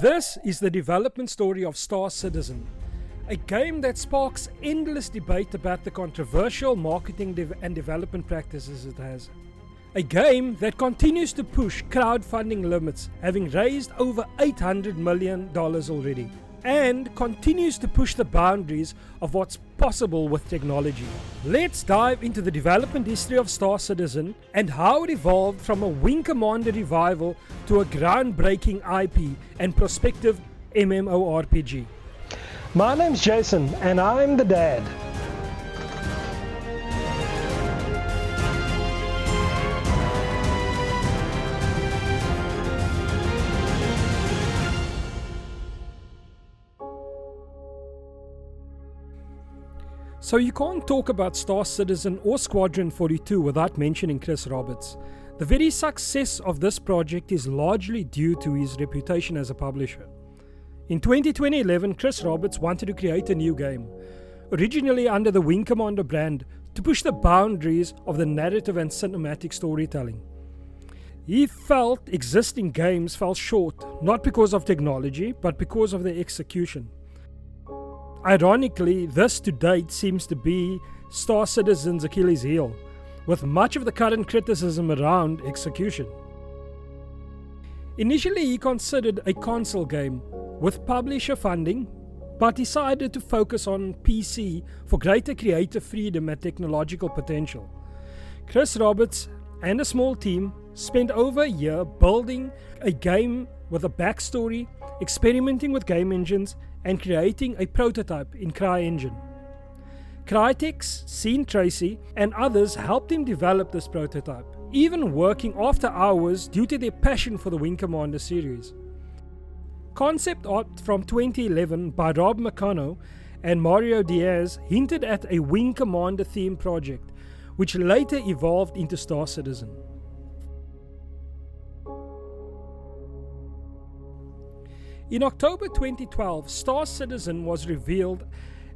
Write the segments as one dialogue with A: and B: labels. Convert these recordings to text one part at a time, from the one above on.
A: This is the development story of Star Citizen, a game that sparks endless debate about the controversial marketing and development practices it has. A game that continues to push crowdfunding limits, having raised over $800 million already, and continues to push the boundaries of what's possible with technology. Let's dive into the development history of Star Citizen and how it evolved from a Wing Commander revival to a groundbreaking IP and prospective MMORPG.
B: My name's Jason and I'm the dad.
A: So you can't talk about Star Citizen or Squadron 42 without mentioning Chris Roberts. The very success of this project is largely due to his reputation as a publisher. In 2011, Chris Roberts wanted to create a new game, originally under the Wing Commander brand, to push the boundaries of the narrative and cinematic storytelling. He felt existing games fell short, not because of technology, but because of their execution. Ironically, this to date seems to be Star Citizen's Achilles heel, with much of the current criticism around execution. Initially, he considered a console game with publisher funding, but decided to focus on PC for greater creative freedom and technological potential. Chris Roberts and a small team spent over a year building a game with a backstory, experimenting with game engines, and creating a prototype in CryEngine. Crytek's Scene Tracy and others helped him develop this prototype, even working after hours due to their passion for the Wing Commander series. Concept art from 2011 by Rob McConnell and Mario Diaz hinted at a Wing Commander themed project, which later evolved into Star Citizen. In October 2012, Star Citizen was revealed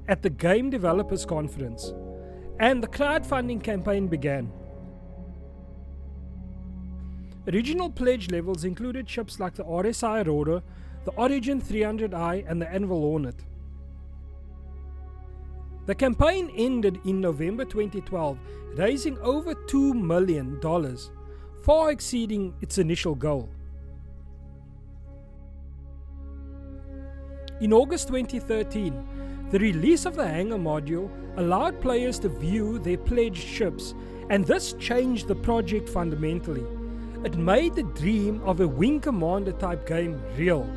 A: at the Game Developers Conference, and the crowdfunding campaign began. Original pledge levels included ships like the RSI Aurora, the Origin 300i, and the Anvil Hornet. The campaign ended in November 2012, raising over $2 million, far exceeding its initial goal. In August 2013, the release of the Hangar module allowed players to view their pledged ships, and this changed the project fundamentally. It made the dream of a Wing Commander type game real.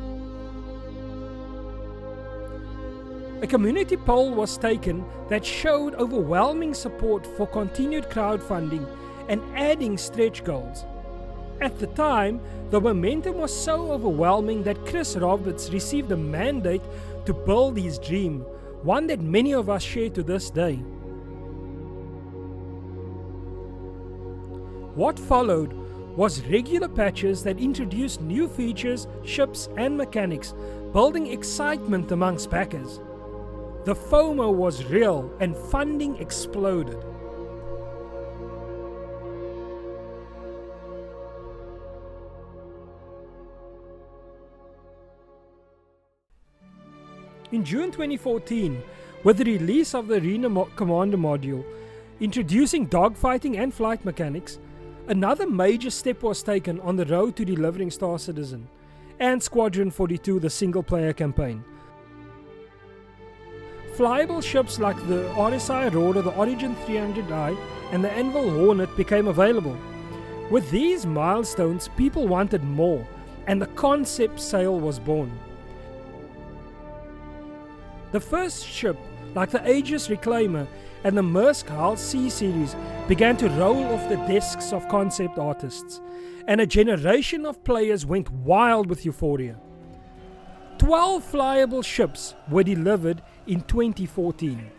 A: A community poll was taken that showed overwhelming support for continued crowdfunding and adding stretch goals. At the time, the momentum was so overwhelming that Chris Roberts received a mandate to build his dream, one that many of us share to this day. What followed was regular patches that introduced new features, ships, and mechanics, building excitement amongst backers. The FOMO was real and funding exploded. In June 2014, with the release of the Arena Commander module, introducing dogfighting and flight mechanics, another major step was taken on the road to delivering Star Citizen and Squadron 42, the single-player campaign. Flyable ships like the RSI Aurora, the Origin 300i, and the Anvil Hornet became available. With these milestones, people wanted more, and the concept sale was born. The first ship, like the Aegis Reclaimer and the Maersk Hull C series, began to roll off the desks of concept artists, and a generation of players went wild with euphoria. 12 flyable ships were delivered in 2014.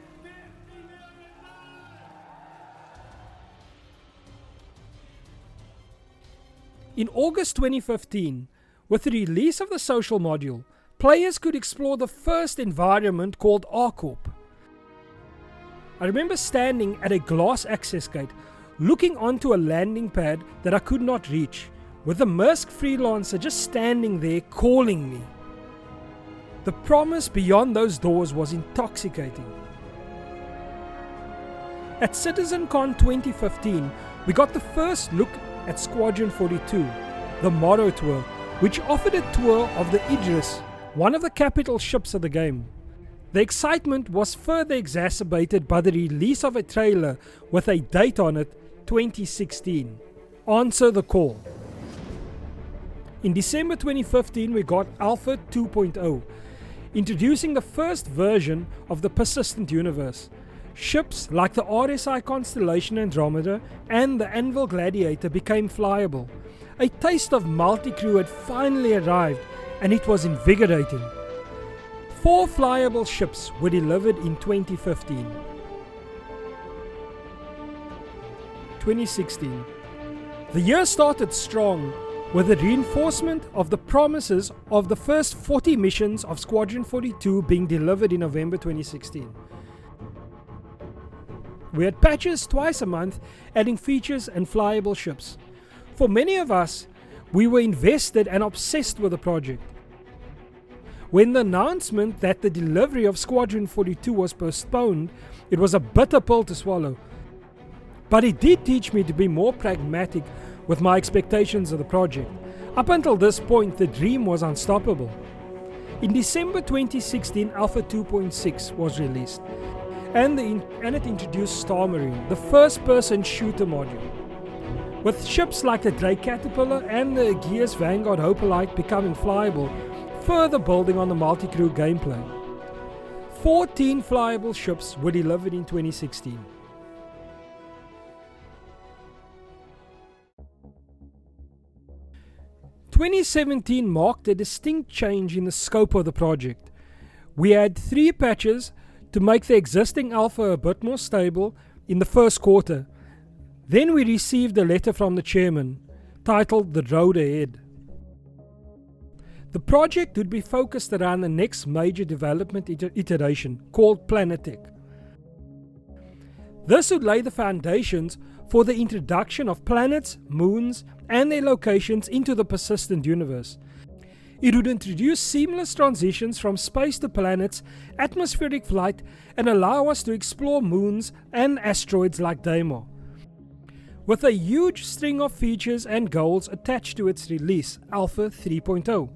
A: In August 2015, with the release of the social module, players could explore the first environment called R-Corp. I remember standing at a glass access gate, looking onto a landing pad that I could not reach, with the Maersk freelancer just standing there calling me. The promise beyond those doors was intoxicating. At CitizenCon 2015, we got the first look at Squadron 42, the Morrow Tour, which offered a tour of the Idris, one of the capital ships of the game. The excitement was further exacerbated by the release of a trailer with a date on it, 2016. Answer the call. In December 2015, we got Alpha 2.0, introducing the first version of the persistent universe. Ships like the RSI Constellation Andromeda and the Anvil Gladiator became flyable. A taste of multi-crew had finally arrived, and it was invigorating. 4 flyable ships were delivered in 2015. 2016. The year started strong with the reinforcement of the promises of the first 40 missions of Squadron 42 being delivered in November 2016. We had patches twice a month, adding features and flyable ships. For many of us, we were invested and obsessed with the project. When the announcement that the delivery of Squadron 42 was postponed, it was a bitter pill to swallow. But it did teach me to be more pragmatic with my expectations of the project. Up until this point, the dream was unstoppable. In December 2016, Alpha 2.6 was released, and it introduced Star Marine, the first-person shooter module. With ships like the Drake Caterpillar and the Aegis Vanguard Hoplite becoming flyable, further building on the multi-crew gameplay. 14 flyable ships were delivered in 2016. In 2017 marked a distinct change in the scope of the project. We had 3 patches to make the existing alpha a bit more stable in the first quarter. Then we received a letter from the chairman, titled The Road Ahead. The project would be focused around the next major development iteration, called Planetech. This would lay the foundations for the introduction of planets, moons, and their locations into the persistent universe. It would introduce seamless transitions from space to planets, atmospheric flight, and allow us to explore moons and asteroids like Deimos. With a huge string of features and goals attached to its release, Alpha 3.0.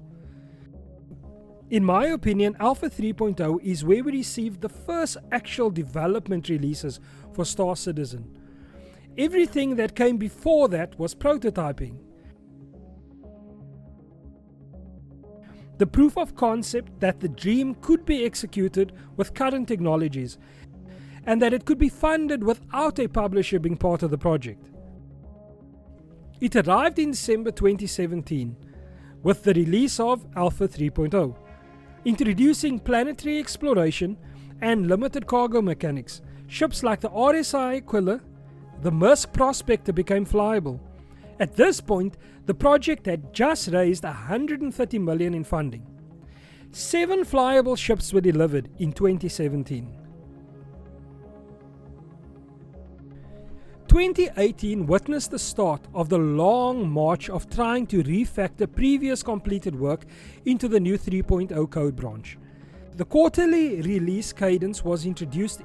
A: In my opinion, Alpha 3.0 is where we received the first actual development releases for Star Citizen. Everything that came before that was prototyping. The proof of concept that the dream could be executed with current technologies, and that it could be funded without a publisher being part of the project. It arrived in December 2017 with the release of Alpha 3.0, introducing planetary exploration and limited cargo mechanics. Ships like the RSI Aquila, the Maersk Prospector became flyable. At this point, the project had just raised $130 million in funding. 7 flyable ships were delivered in 2017. 2018 witnessed the start of the long march of trying to refactor previous completed work into the new 3.0 code branch. The quarterly release cadence was introduced,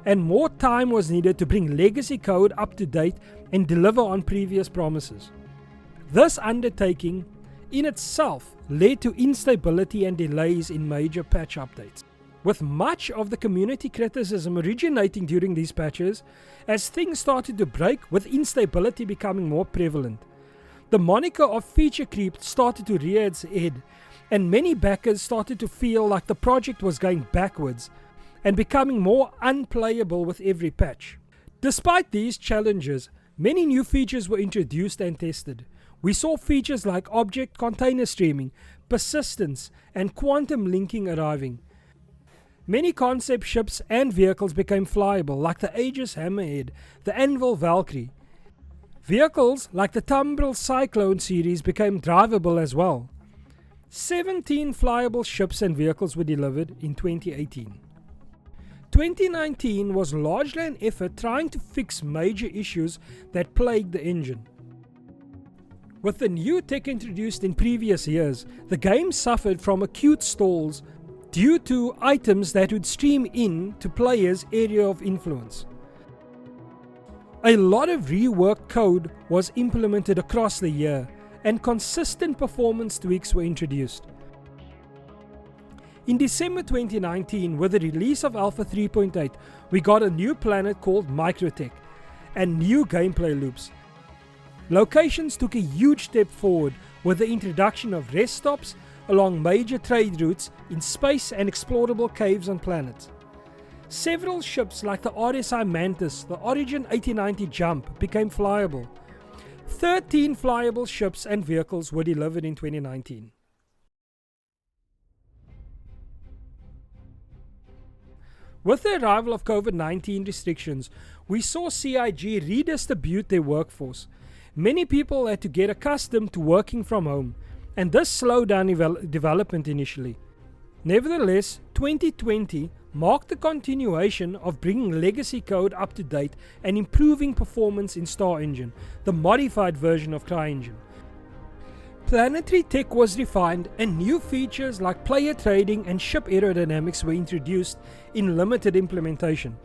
A: and more time was needed to bring legacy code up to date and deliver on previous promises. This undertaking in itself led to instability and delays in major patch updates, with much of the community criticism originating during these patches as things started to break, with instability becoming more prevalent. The moniker of feature creep started to rear its head, and many backers started to feel like the project was going backwards and becoming more unplayable with every patch. Despite these challenges, many new features were introduced and tested. We saw features like object container streaming, persistence, and quantum linking arriving. Many concept ships and vehicles became flyable, like the Aegis Hammerhead, the Anvil Valkyrie. Vehicles like the Tumbril Cyclone series became drivable as well. 17 flyable ships and vehicles were delivered in 2018. 2019 was largely an effort trying to fix major issues that plagued the engine. With the new tech introduced in previous years, the game suffered from acute stalls due to items that would stream in to players' area of influence. A lot of reworked code was implemented across the year, and consistent performance tweaks were introduced. In December 2019, with the release of Alpha 3.8, we got a new planet called Microtech and new gameplay loops. Locations took a huge step forward with the introduction of rest stops along major trade routes in space and explorable caves on planets. Several ships like the RSI Mantis, the Origin 8090 Jump became flyable. 13 flyable ships and vehicles were delivered in 2019. With the arrival of COVID-19 restrictions, we saw CIG redistribute their workforce. Many people had to get accustomed to working from home, and this slowed down development initially. Nevertheless, 2020 marked the continuation of bringing legacy code up to date and improving performance in Star Engine, the modified version of CryEngine. Planetary tech was refined and new features like player trading and ship aerodynamics were introduced in limited implementation.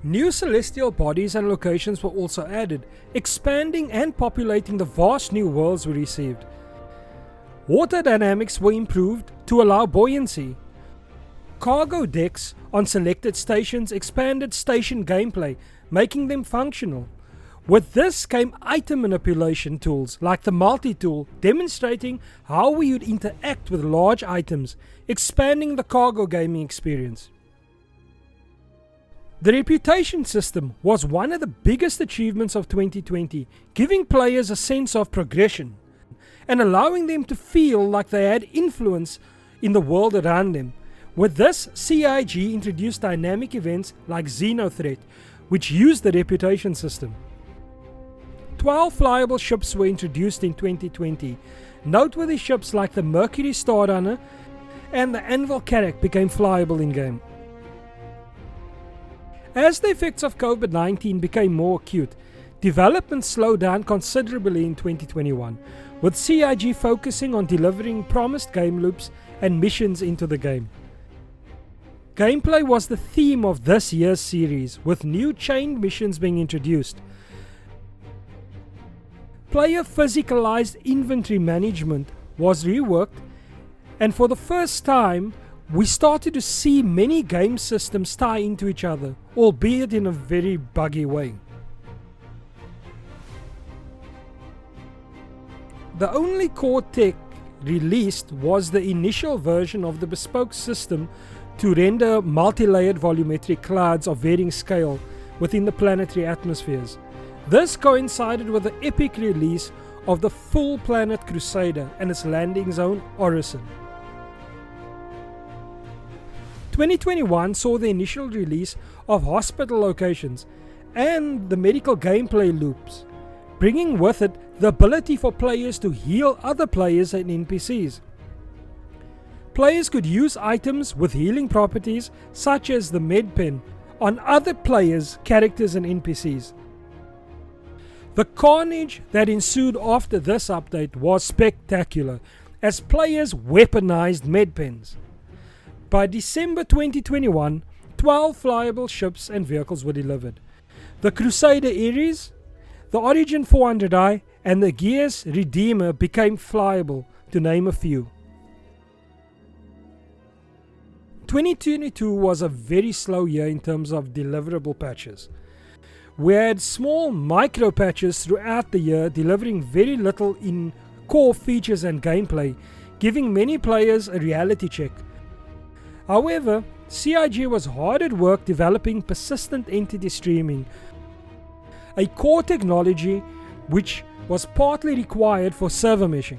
A: New celestial bodies and locations were also added, expanding and populating the vast new worlds we received. Water dynamics were improved to allow buoyancy. Cargo decks on selected stations expanded station gameplay, making them functional. With this came item manipulation tools like the multi-tool, demonstrating how we would interact with large items, expanding the cargo gaming experience. The reputation system was one of the biggest achievements of 2020, giving players a sense of progression and allowing them to feel like they had influence in the world around them. With this, CIG introduced dynamic events like Xenothreat, which used the reputation system. 12 flyable ships were introduced in 2020. Noteworthy ships like the Mercury Starrunner and the Anvil Carrack became flyable in-game. As the effects of COVID-19 became more acute, development slowed down considerably in 2021, with CIG focusing on delivering promised game loops and missions into the game. Gameplay was the theme of this year's series, with new chained missions being introduced. Player physicalized inventory management was reworked, and for the first time, we started to see many game systems tie into each other, albeit in a very buggy way. The only core tech released was the initial version of the bespoke system to render multi-layered volumetric clouds of varying scale within the planetary atmospheres. This coincided with the epic release of the full Planet Crusader and its landing zone, Orison. 2021 saw the initial release of hospital locations and the medical gameplay loops, bringing with it the ability for players to heal other players and NPCs. Players could use items with healing properties such as the med pen on other players, characters and NPCs. The carnage that ensued after this update was spectacular as players weaponized med pens. By December 2021, 12 flyable ships and vehicles were delivered. The Crusader Ares, the Origin 400i and the Gears Redeemer became flyable, to name a few. 2022 was a very slow year in terms of deliverable patches. We had small micro patches throughout the year, delivering very little in core features and gameplay, giving many players a reality check. However, CIG was hard at work developing persistent entity streaming, a core technology which was partly required for server meshing.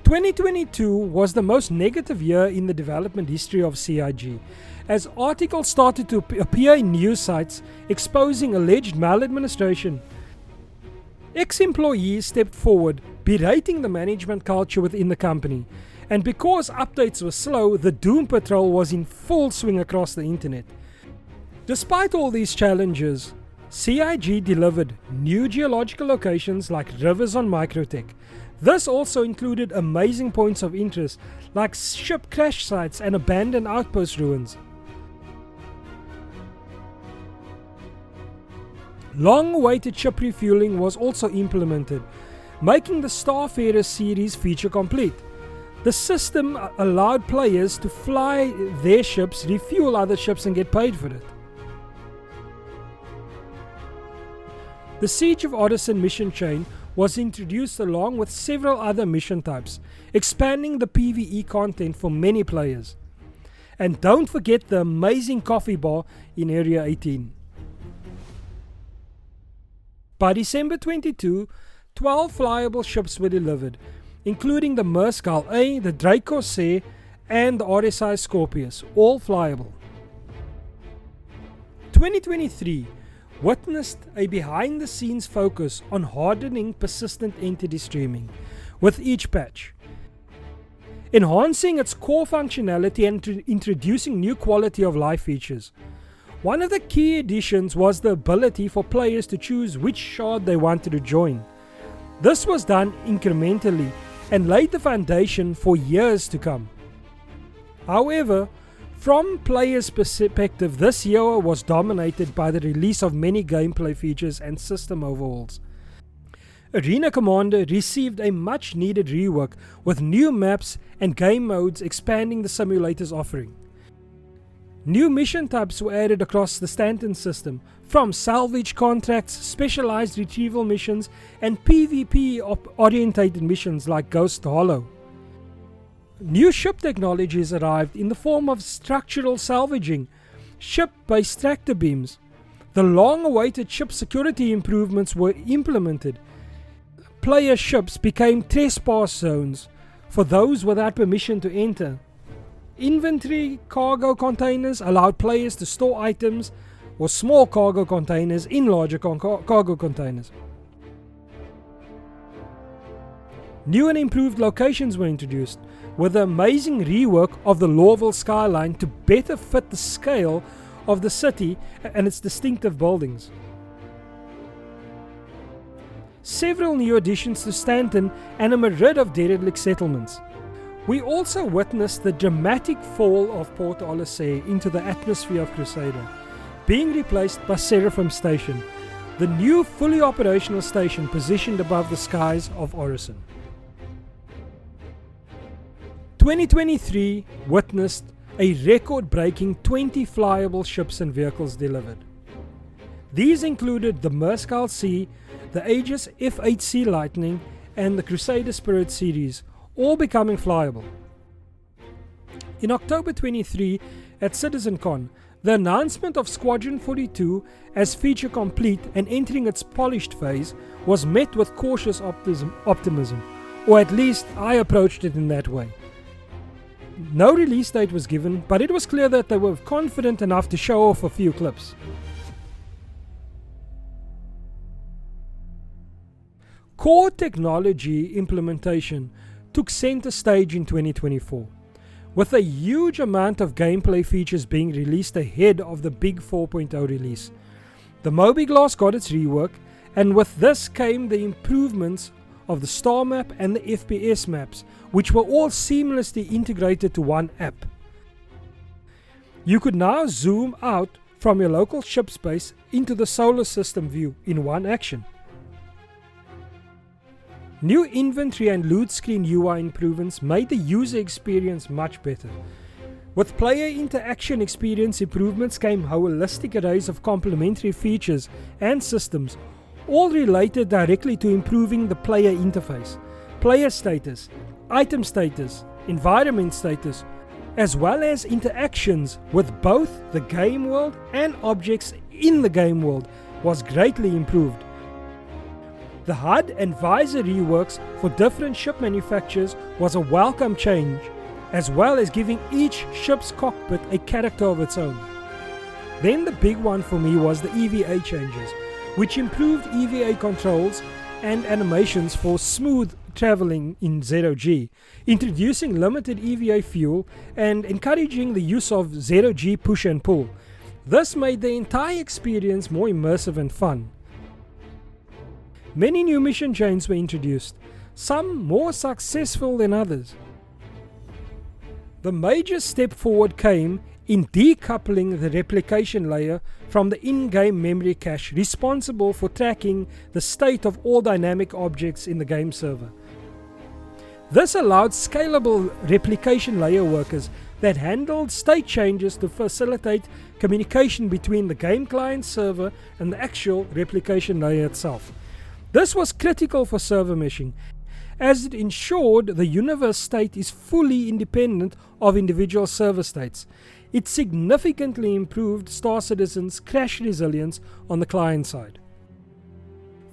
A: 2022 was the most negative year in the development history of CIG, as articles started to appear in news sites exposing alleged maladministration. Ex-employees stepped forward, berating the management culture within the company, and because updates were slow, the Doom Patrol was in full swing across the internet. Despite all these challenges, CIG delivered new geological locations like rivers on Microtech, This also included amazing points of interest like ship crash sites and abandoned outpost ruins. Long-awaited ship refueling was also implemented, making the Starfarer series feature complete. The system allowed players to fly their ships, refuel other ships and get paid for it. The Siege of Orison mission chain was introduced along with several other mission types, expanding the PvE content for many players. And don't forget the amazing coffee bar in Area 18. By December 22, 12 flyable ships were delivered, including the Merskal A, the Drake Corsair, and the RSI Scorpius, all flyable. 2023 witnessed a behind-the-scenes focus on hardening persistent entity streaming with each patch, enhancing its core functionality and introducing new quality of life features. One of the key additions was the ability for players to choose which shard they wanted to join. This was done incrementally and laid the foundation for years to come. However, from players' perspective, this year was dominated by the release of many gameplay features and system overhauls. Arena Commander received a much needed rework with new maps and game modes expanding the simulator's offering. New mission types were added across the Stanton system, from salvage contracts, specialized retrieval missions, and PvP-orientated missions like Ghost Hollow. New ship technologies arrived in the form of structural salvaging, ship-based tractor beams. The long-awaited ship security improvements were implemented. Player ships became trespass zones for those without permission to enter. Inventory cargo containers allowed players to store items or small cargo containers in larger cargo containers. New and improved locations were introduced, with the amazing rework of the Lawville skyline to better fit the scale of the city and its distinctive buildings. Several new additions to Stanton and a myriad of derelict settlements. We also witnessed the dramatic fall of Port Olisar into the atmosphere of Crusader, being replaced by Seraphim Station, the new fully operational station positioned above the skies of Orison. 2023 witnessed a record-breaking 20 flyable ships and vehicles delivered. These included the Merskal C, the Aegis F-8C Lightning, and the Crusader Spirit series, all becoming flyable. In October 23 at CitizenCon, the announcement of Squadron 42 as feature complete and entering its polished phase was met with cautious optimism, or at least I approached it in that way. No release date was given, but it was clear that they were confident enough to show off a few clips. Core technology implementation took center stage in 2024, with a huge amount of gameplay features being released ahead of the big 4.0 release. The Mobiglass got its rework, and with this came the improvements of the star map and the FPS maps, which were all seamlessly integrated to one app. You could now zoom out from your local ship space into the solar system view in one action. New inventory and loot screen UI improvements made the user experience much better. With player interaction experience improvements came holistic arrays of complementary features and systems, all related directly to improving the player interface, player status, item status, environment status, as well as interactions with both the game world and objects in the game world was greatly improved. The HUD and visor reworks for different ship manufacturers was a welcome change, as well as giving each ship's cockpit a character of its own. Then the big one for me was the EVA changes, which improved EVA controls and animations for smooth traveling in 0G, introducing limited EVA fuel and encouraging the use of 0G push and pull. This made the entire experience more immersive and fun. Many new mission chains were introduced, some more successful than others. The major step forward came in decoupling the replication layer from the in-game memory cache responsible for tracking the state of all dynamic objects in the game server. This allowed scalable replication layer workers that handled state changes to facilitate communication between the game client server and the actual replication layer itself. This was critical for server meshing, as it ensured the universe state is fully independent of individual server states. It significantly improved Star Citizen's crash resilience on the client side.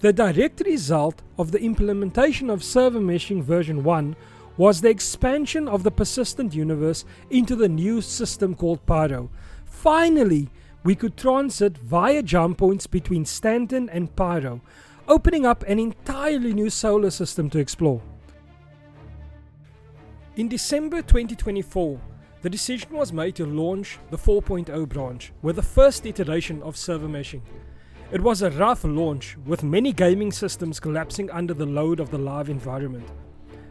A: The direct result of the implementation of server meshing version 1 was the expansion of the persistent universe into the new system called Pyro. Finally, we could transit via jump points between Stanton and Pyro, opening up an entirely new solar system to explore. In December 2024, the decision was made to launch the 4.0 branch with the first iteration of server meshing. It was a rough launch, with many gaming systems collapsing under the load of the live environment.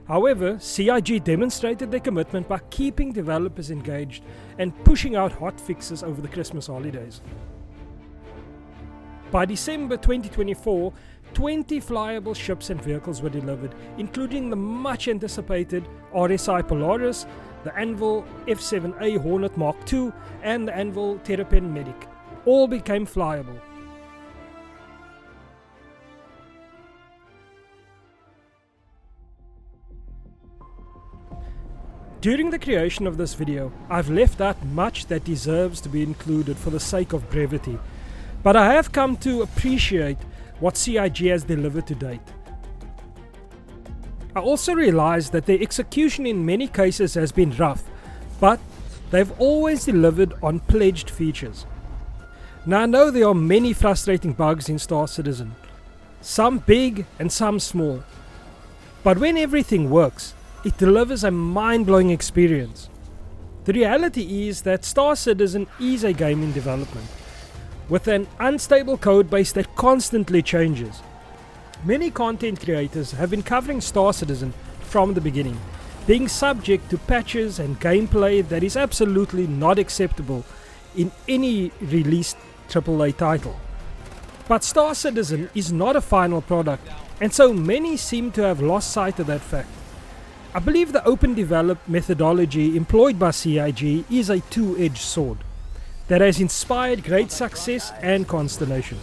A: However, CIG demonstrated their commitment by keeping developers engaged and pushing out hot fixes over the Christmas holidays. By December 2024, 20 flyable ships and vehicles were delivered, including the much anticipated RSI Polaris, the Anvil F7A Hornet Mark II, and the Anvil Terrapen Medic. All became flyable. During the creation of this video, I've left out much that deserves to be included for the sake of brevity, but I have come to appreciate what CIG has delivered to date. I also realized that their execution in many cases has been rough, but they've always delivered on pledged features. Now I know there are many frustrating bugs in Star Citizen, some big and some small, but when everything works, it delivers a mind-blowing experience. The reality is that Star Citizen is a game in development, with an unstable code base that constantly changes. Many content creators have been covering Star Citizen from the beginning, being subject to patches and gameplay that is absolutely not acceptable in any released AAA title. But Star Citizen is not a final product, and so many seem to have lost sight of that fact. I believe the open develop methodology employed by CIG is a two-edged sword that has inspired great success and consternation.